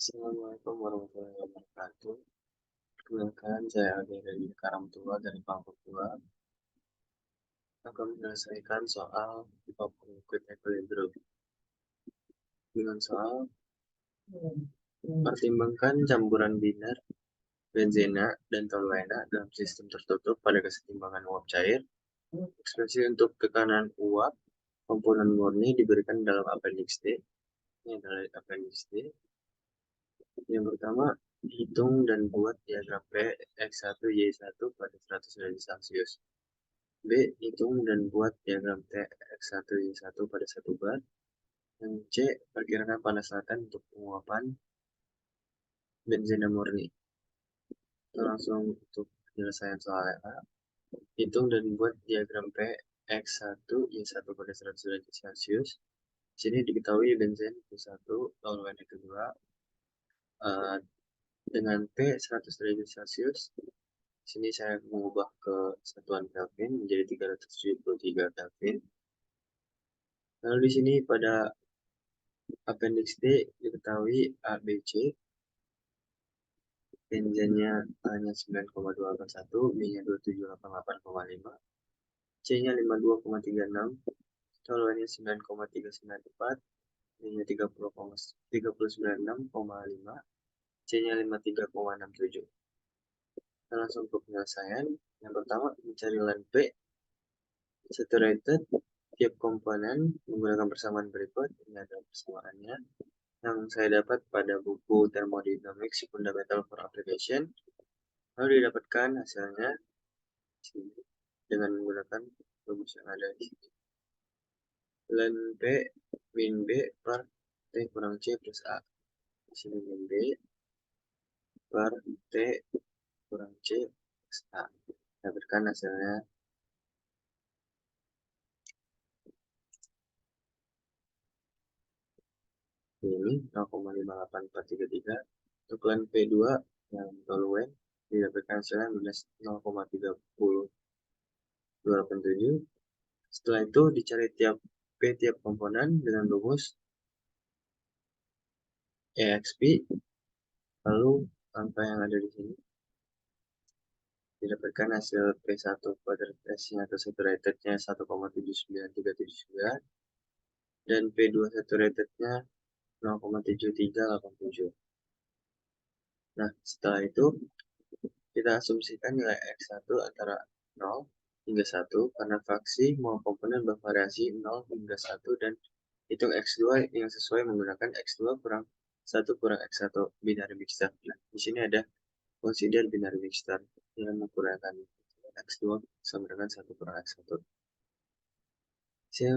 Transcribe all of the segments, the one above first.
Assalamualaikum warahmatullahi wabarakatuh. Perkenalkan, saya Ade dari Karangtua dari Papua. Akan menyelesaikan soal Liquid Equilibrium. Dengan soal pertimbangkan campuran binar, benzena, dan toluena dalam sistem tertutup pada kesetimbangan uap cair. Ekspresi untuk tekanan uap komponen murni diberikan dalam appendix D. Ini adalah appendix D. Yang pertama, hitung dan buat diagram P X1 Y1 pada 100 derajat Celcius. B. Hitung dan buat diagram T X1 Y1 pada 1 bar. Yang C. Perkirakan panas laten untuk penguapan benzena murni. Kita langsung untuk penyelesaian soalnya. Hitung dan buat diagram P X1 Y1 pada 100 derajat Celcius. Sini diketahui benzen Q1, lawan kedua dengan P 100 derajat Celcius. Sini saya mengubah ke satuan Kelvin menjadi 373 Kelvin. Lalu di sini pada appendix D diketahui A, B, C. Benzennya A-nya 9,281, B-nya 2788,5, C-nya 52,36, toluennya 9,394, B-nya 30,96,5, C-nya 53,67. Kita langsung ke penyelesaian. Yang pertama, mencari len P saturated tiap komponen menggunakan persamaan berikut. Ini adalah persamaannya yang saya dapat pada buku Thermodynamics Fundamental for Application. Lalu didapatkan hasilnya dengan menggunakan rumus yang ada di sini. Len P min B per T kurang C plus A. Di sini min B per T kurang C plus A. Dapatkan hasilnya ini 0,58433. Untuk len P2 yang toluen didapatkan hasilnya minus 0,30287. Setelah itu dicari P tiap komponen dengan rumus EXP, lalu angka yang ada di sini didapatkan hasil P1 kuadrat S-nya atau saturatednya 1,79379 dan P2 saturatednya 0,7387. Nah, setelah itu kita asumsikan nilai X1 antara 0 hingga 1 karena fraksi mau komponen bervariasi 0 hingga 1 dan hitung X2 yang sesuai menggunakan X2 kurang 1 kurang X1 binary mixture. Nah, di sini ada consider binary mixture yang menggunakan X2 sama dengan 1 kurang X1. Saya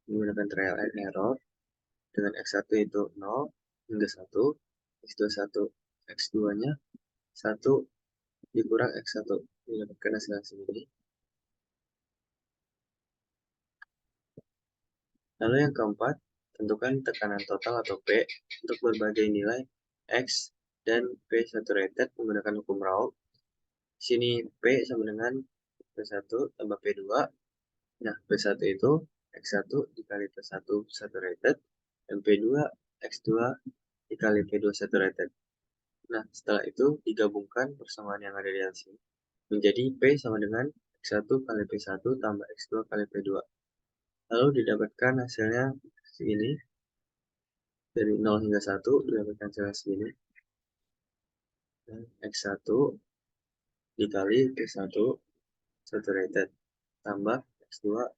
menggunakan trial and error dengan X1 itu 0 hingga 1, X2 1, X2-nya 1 dikurang X1, didapatkan hasil ini. Lalu yang keempat, tentukan tekanan total atau P untuk berbagai nilai X dan P saturated menggunakan hukum Raoult. Sini P sama dengan P1 tambah P2. Nah, P1 itu X1 dikali P1 saturated dan P2 X2 dikali P2 saturated. Nah, setelah itu digabungkan persamaan yang ada di atas sini menjadi P sama dengan X1 kali P1 tambah X2 kali P2. Lalu didapatkan hasilnya segini. Dari 0 hingga 1 didapatkan hasilnya segini. Dan X1 dikali P1 saturated tambah X2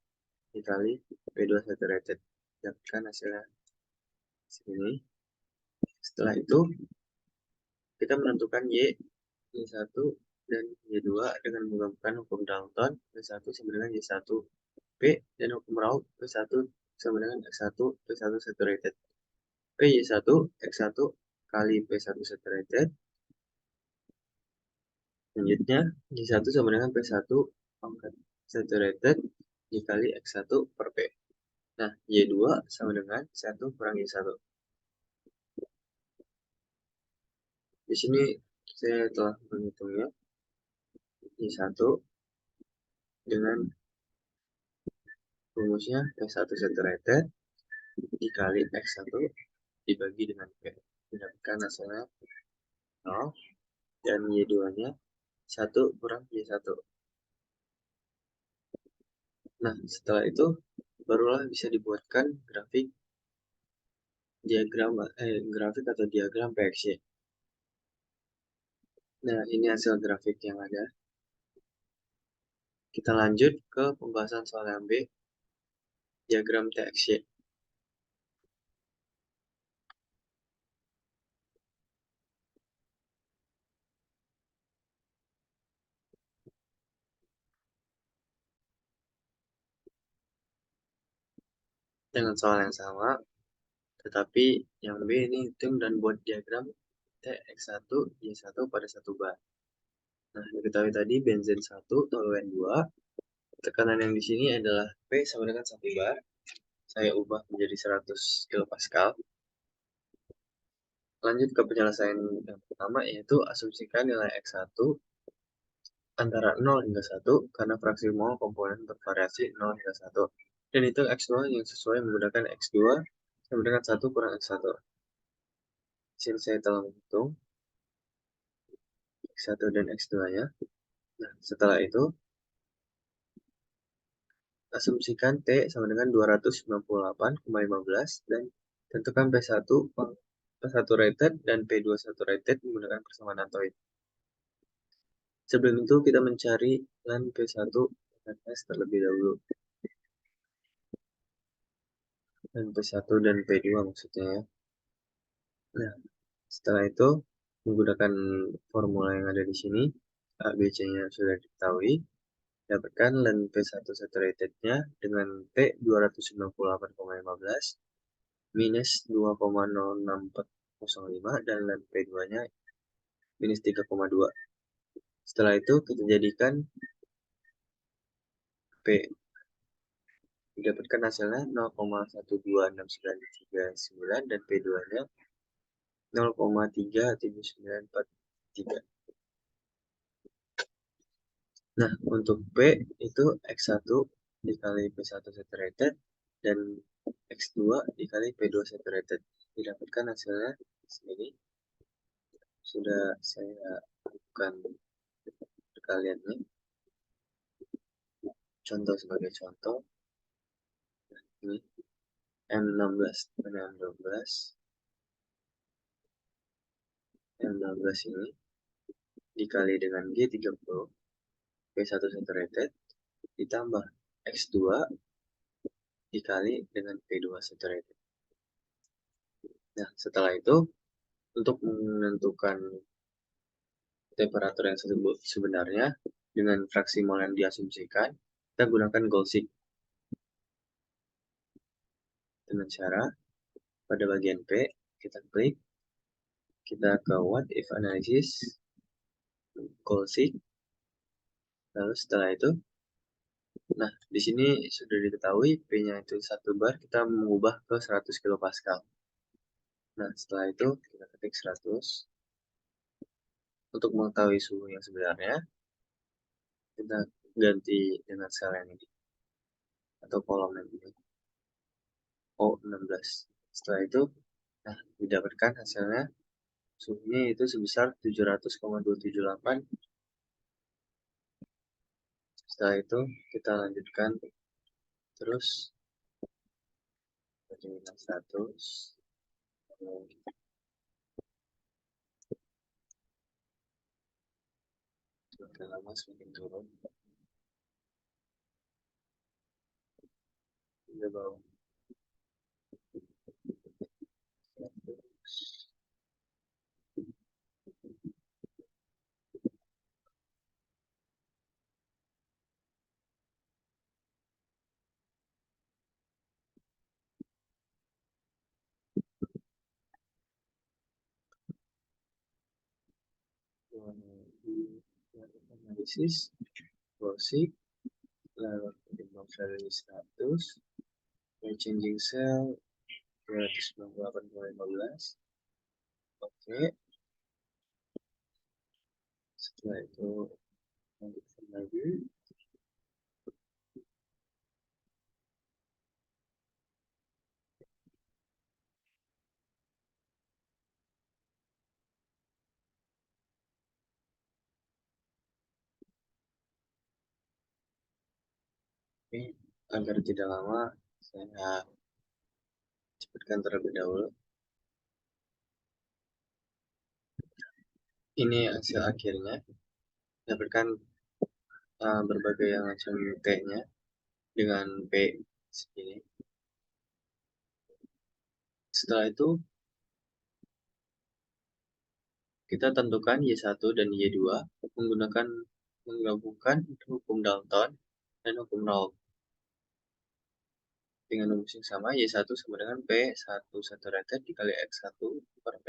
dikali P2 saturated. Dapatkan hasilnya segini. Setelah itu kita menentukan Y1 dan Y2 dengan menggabungkan hukum Dalton. P1 sama dengan Y1 P dan hukum Raoult P1 sama dengan X1 P1 saturated. P1 X1 kali P1 saturated. Selanjutnya Y1 sama dengan P1 pangkat saturated dikali X1 per P. Nah, Y2 sama dengan 1 kurang Y1. Di sini saya telah menghitungnya. Y1 dengan rumusnya P1 saturated dikali X1 dibagi dengan P. Didapatkan hasilnya 0, dan Y2-nya 1 kurang Y1. Nah, setelah itu barulah bisa dibuatkan grafik atau diagram PXY. Nah, ini hasil grafik yang ada. Kita lanjut ke pembahasan soal yang B, diagram TXY. Dengan soal yang sama, tetapi yang B ini hitung dan buat diagram TX1, Y1 pada 1 bar. Nah, diketahui tadi benzen 1 toluen 2. Tekanan yang di sini adalah P sama dengan 1 bar. Saya ubah menjadi 100 kilopascal. Lanjut ke penyelesaian yang pertama, yaitu asumsikan nilai X1 antara 0 hingga 1 karena fraksi mol komponen bervariasi 0 hingga 1. Dan itu X2 yang sesuai menggunakan X2 sama dengan 1 kurang X1. Sini saya telah menghitung X1 dan X2-nya. Nah, setelah itu, asumsikan T sama dengan 298,15 dan tentukan P1 rated dan P21 rated menggunakan persamaan atoid. Sebelum itu kita mencari lan P1 dan S terlebih dahulu. Dan P1 dan P2 maksudnya ya. Nah, setelah itu menggunakan formula yang ada di sini, A, B, C-nya sudah diketahui. Dapatkan len P1 saturated-nya dengan P 298,15 minus 2,06405 dan len P2-nya minus 3,2. Setelah itu kita jadikan P. Didapatkan hasilnya 0,126939 dan P2-nya 0,37943. Nah, untuk P itu X1 dikali P1 saturated dan X2 dikali P2 saturated. Didapatkan hasilnya sini. Sudah saya lakukan kaliannya. Contoh sebagai contoh. Ini M16 dan M12. M16 ini dikali dengan G30 P1 saturated ditambah X2 dikali dengan P2 saturated. Nah, setelah itu untuk menentukan temperatur yang sebenarnya dengan fraksi mol yang diasumsikan, kita gunakan Golsik dengan cara pada bagian P kita klik, kita ke what if analysis, Golsik, lalu setelah itu, nah di sini sudah diketahui P-nya itu 1 bar, kita mengubah ke 100 kilopascal. Nah setelah itu kita ketik 100. Untuk mengetahui suhu yang sebenarnya, kita ganti dengan sel yang ini atau kolom yang ini. O16. Setelah itu, nah didapatkan hasilnya suhunya itu sebesar 700,278. Setelah itu kita lanjutkan terus bintang 100. Semakin lama semakin turun. Hingga bawah. Analisis, Golsik, lalu timbang value 100, changing cell 298,15. Oke. Setelah itu lanjutkan lagi. Oke, agar tidak lama, saya cepatkan terlebih dahulu. Ini hasil akhirnya, dapatkan berbagai macam T-nya dengan P segini. Setelah itu, kita tentukan Y1 dan Y2 menggunakan menggabungkan hukum Dalton dan hukum Raoult. Dengan rumus yang sama, Y1 sama dengan P1 saturated dikali X1 per P.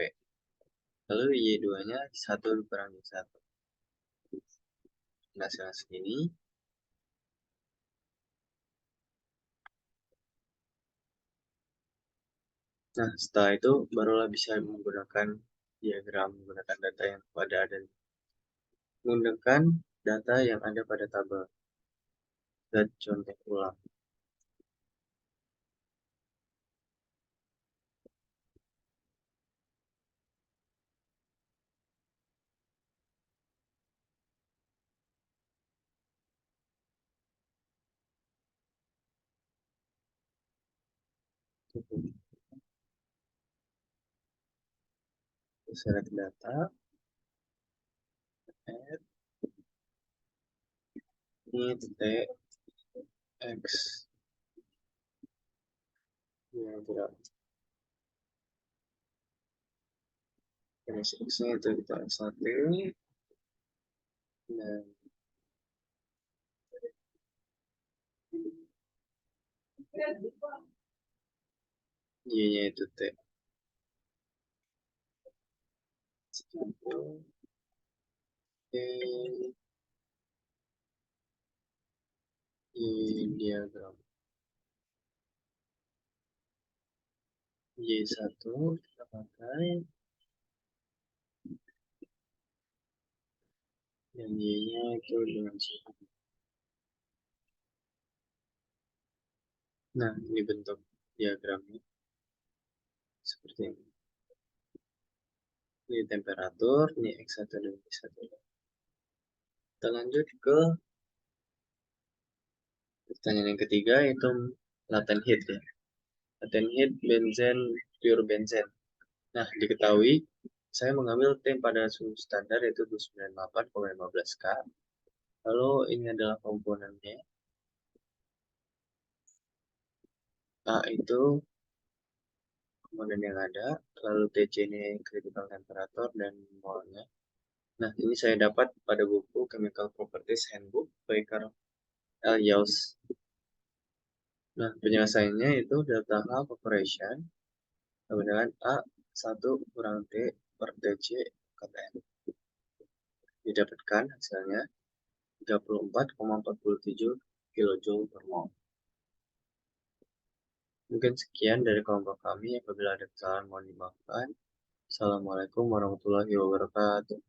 Lalu Y2-nya 1 dikurangi 1. Hasilnya segini. Nah, setelah itu barulah bisa menggunakan diagram, menggunakan data yang ada dan menggunakan data yang ada pada tabel. Dan contoh ulang. Select data, add, ini titik X yang tidak X-nya itu kita X1 dan Y-nya itu T. Satu, T, Y diagram. Y1 kita pakai dan Y-nya itu dengan satu. Nah, ini bentuk diagramnya seperti ini. Ini temperatur, ini X1 dan Y1. Kita lanjut ke pertanyaan yang ketiga, yaitu latent heat ya. Latent heat benzen, pure benzen. Nah, diketahui saya mengambil T pada suhu standar yaitu 298,15 K. Lalu ini adalah komponennya. A itu komponen yang ada, lalu TC ini critical temperature dan molnya. Nah, ini saya dapat pada buku Chemical Properties Handbook by Carl L. Yaus. Nah, penyelesaiannya itu delta H operation sama dengan A1 kurang T per TC kata N. Didapatkan hasilnya 34,47 kJ per mol. Mungkin sekian dari kelompok kami. Apabila ada kesalahan mohon dimaafkan. Assalamualaikum warahmatullahi wabarakatuh.